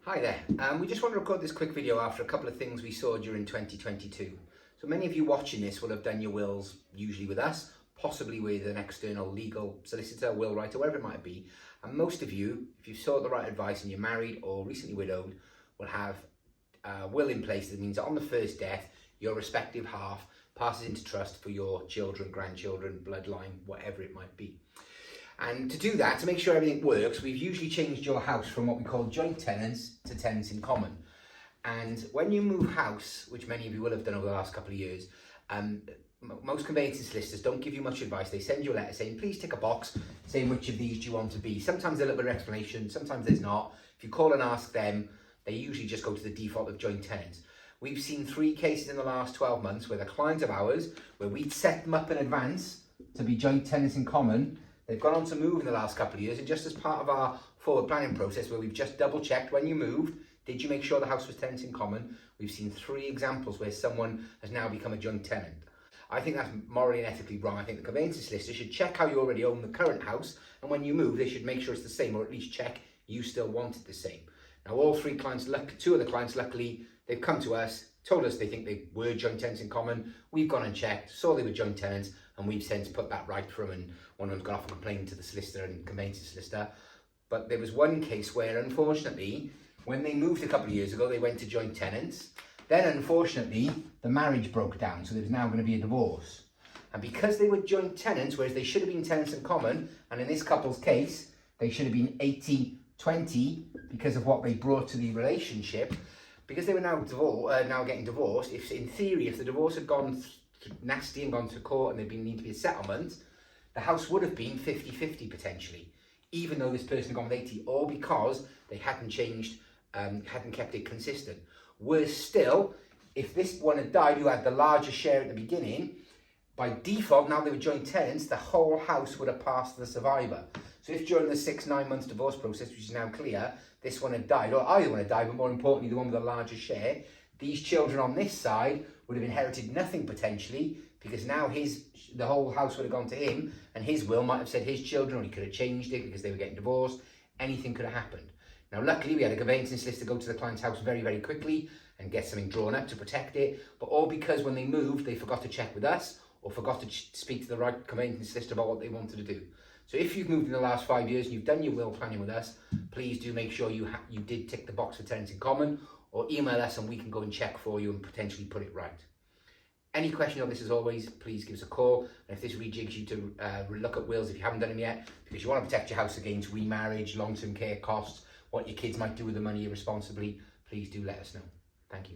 Hi there, we just want to record this quick video after a couple of things we saw during 2022. So many of you watching this will have done your wills usually with us, possibly with an external legal solicitor, will writer, whatever it might be. And most of you, if you've sought the right advice and you're married or recently widowed, will have a will in place that means that on the first death, your respective half passes into trust for your children, grandchildren, bloodline, whatever it might be. And to do that, to make sure everything works, we've usually changed your house from what we call joint tenants to tenants in common. And when you move house, which many of you will have done over the last couple of years, most conveyancing solicitors don't give you much advice. They send you a letter saying, please tick a box saying which of these do you want to be. Sometimes there's a little bit of explanation, sometimes there's not. If you call and ask them, they usually just go to the default of joint tenants. We've seen 3 cases in the last 12 months where the clients of ours, where we'd set them up in advance to be joint tenants in common, they've gone on to move in the last couple of years, and just as part of our forward planning process where we've just double checked when you moved, did you make sure the house was tenants in common? We've seen 3 examples where someone has now become a joint tenant. I think that's morally and ethically wrong. I think the conveyancing solicitor should check how you already own the current house, and when you move they should make sure it's the same, or at least check you still want it the same. Now all 3 clients, 2 of the clients luckily, they've come to us, told us they think they were joint tenants in common. We've gone and checked, saw they were joint tenants, and we've since put that right for them, and one of them's gone off and complained to the solicitor and conveyancing solicitor. But there was one case where, unfortunately, when they moved a couple of years ago, they went to joint tenants. Then, unfortunately, the marriage broke down, so there's now going to be a divorce. And because they were joint tenants, whereas they should have been tenants in common, and in this couple's case, they should have been 80-20 because of what they brought to the relationship, because they were now getting divorced, if in theory, if the divorce had gone nasty and gone to court and there'd need to be a settlement, the house would have been 50-50 potentially, even though this person had gone with 80, all because they hadn't changed, hadn't kept it consistent. Worse still, if this one had died who had the larger share at the beginning, by default, now they were joint tenants, the whole house would have passed to the survivor. So if during the 6-9 months divorce process, which is now clear, this one had died, or either one had died, but more importantly, the one with the larger share, these children on this side would have inherited nothing potentially, because now the whole house would have gone to him, and his will might have said his children, or he could have changed it because they were getting divorced. Anything could have happened. Now, luckily, we had a conveyancing solicitor go to the client's house very, very quickly and get something drawn up to protect it, but all because when they moved, they forgot to check with us, or forgot to speak to the right conveyancing solicitor about what they wanted to do. So if you've moved in the last 5 years and you've done your will planning with us, please do make sure you did tick the box for tenants in common, or email us and we can go and check for you and potentially put it right. Any question on this, as always, please give us a call. And if this rejigs you to look at wills if you haven't done them yet, because you want to protect your house against remarriage, long-term care costs, what your kids might do with the money irresponsibly, please do let us know. Thank you.